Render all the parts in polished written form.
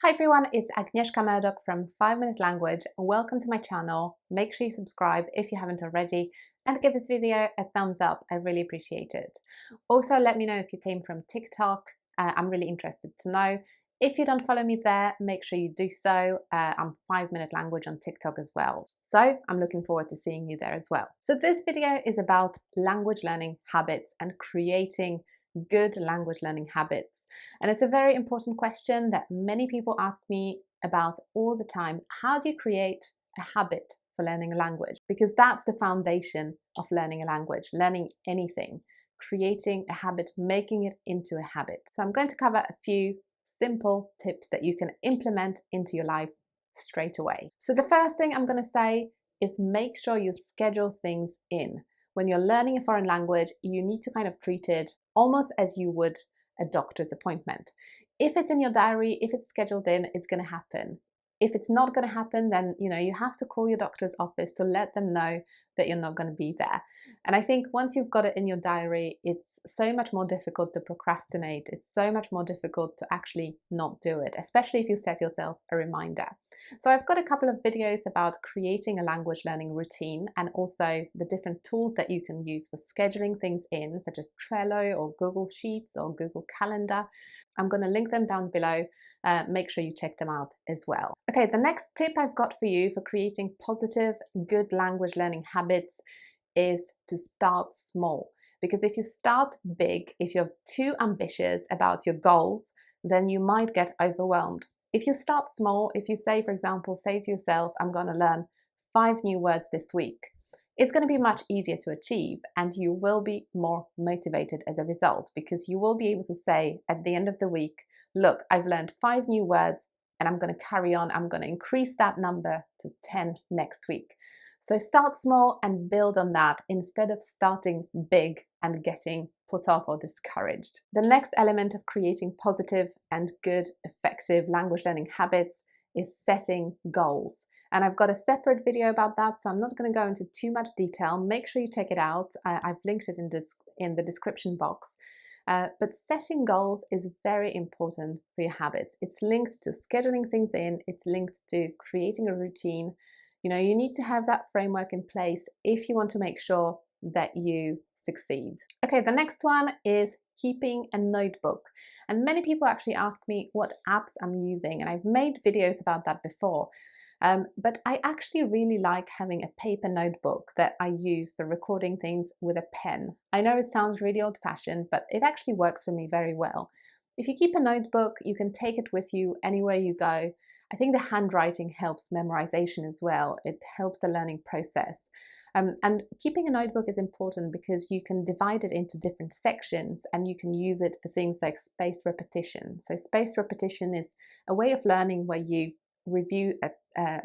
Hi everyone, it's Agnieszka from 5 Minute Language. Welcome to my channel. Make sure you subscribe if you haven't already and give this video a thumbs up. I really appreciate it. Also, let me know if you came from TikTok. I'm really interested to know. If you don't follow me there, make sure you do so. I'm 5 Minute Language on TikTok as well. So I'm looking forward to seeing you there as well. So this video is about language learning habits and creating good language learning habits. And it's a very important question that many people ask me about all the time. How do you create a habit for learning a language? Because that's the foundation of learning a language, learning anything, creating a habit, making it into a habit. So I'm going to cover a few simple tips that you can implement into your life straight away. So the first thing I'm going to say is make sure you schedule things in. When you're learning a foreign language, you need to kind of treat it almost as you would a doctor's appointment. If it's in your diary, if it's scheduled in, it's going to happen. If it's not going to happen, then you have to call your doctor's office to let them know that you're not going to be there. And I think once you've got it in your diary, it's so much more difficult to procrastinate. It's so much more difficult to actually not do it, especially if you set yourself a reminder. So I've got a couple of videos about creating a language learning routine and also the different tools that you can use for scheduling things in, such as Trello or Google Sheets or Google Calendar. I'm going to link them down below. Make sure you check them out as well. Okay, the next tip I've got for you for creating positive, good language learning habits is to start small. Because if you start big, if you're too ambitious about your goals, then you might get overwhelmed. If you start small, if you say, for example, say to yourself, I'm going to learn 5 new words this week, it's going to be much easier to achieve and you will be more motivated as a result because you will be able to say at the end of the week, look, I've learned 5 new words and I'm going to carry on. I'm going to increase that number to 10 next week. So start small and build on that instead of starting big and getting put off or discouraged. The next element of creating positive and good, effective language learning habits is setting goals. And I've got a separate video about that, so I'm not going to go into too much detail. Make sure you check it out. I've linked it in the description box. But setting goals is very important for your habits. It's linked to scheduling things in. It's linked to creating a routine. You need to have that framework in place if you want to make sure that you succeed. Okay, the next one is keeping a notebook. And many people actually ask me what apps I'm using, and I've made videos about that before. But I actually really like having a paper notebook that I use for recording things with a pen. I know it sounds really old-fashioned, but it actually works for me very well. If you keep a notebook, you can take it with you anywhere you go. I think the handwriting helps memorization as well. It helps the learning process. And keeping a notebook is important because you can divide it into different sections and you can use it for things like spaced repetition. So spaced repetition is a way of learning where you review a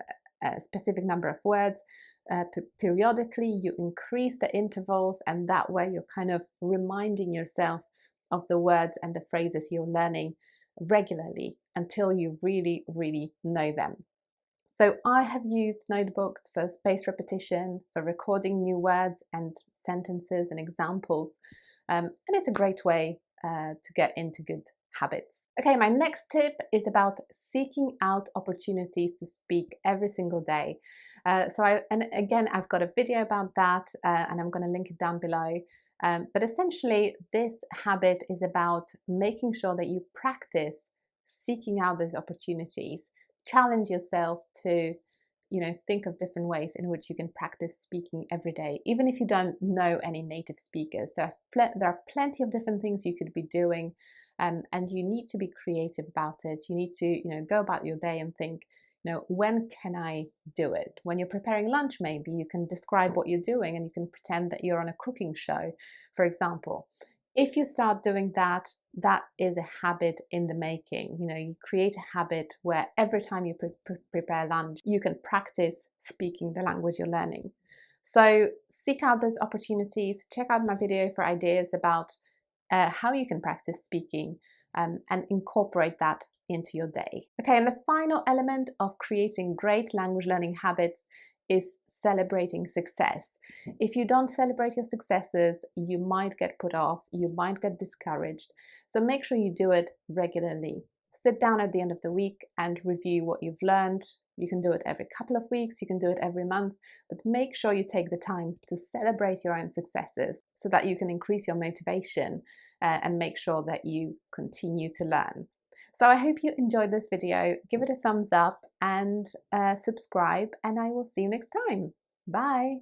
specific number of words periodically, you increase the intervals, and that way you're kind of reminding yourself of the words and the phrases you're learning regularly until you really, really know them. So I have used notebooks for spaced repetition, for recording new words and sentences and examples, and it's a great way to get into good habits. Okay, my next tip is about seeking out opportunities to speak every single day. And again, I've got a video about that and I'm going to link it down below. But essentially, this habit is about making sure that you practice seeking out those opportunities. Challenge yourself to think of different ways in which you can practice speaking every day. Even if you don't know any native speakers, there are plenty of different things you could be doing, and you need to be creative about it. You need to go about your day and think, when can I do it? When you're preparing lunch, maybe you can describe what you're doing and you can pretend that you're on a cooking show, for example. If you start doing that, that is a habit in the making. You create a habit where every time you prepare lunch, you can practice speaking the language you're learning. So seek out those opportunities. Check out my video for ideas about how you can practice speaking and incorporate that into your day. Okay, and the final element of creating great language learning habits is celebrating success. If you don't celebrate your successes, you might get put off, you might get discouraged. So make sure you do it regularly. sit down at the end of the week and review what you've learned. You can do it every couple of weeks, you can do it every month, but make sure you take the time to celebrate your own successes so that you can increase your motivation and make sure that you continue to learn. So I hope you enjoyed this video. Give it a thumbs up and subscribe, and I will see you next time. Bye.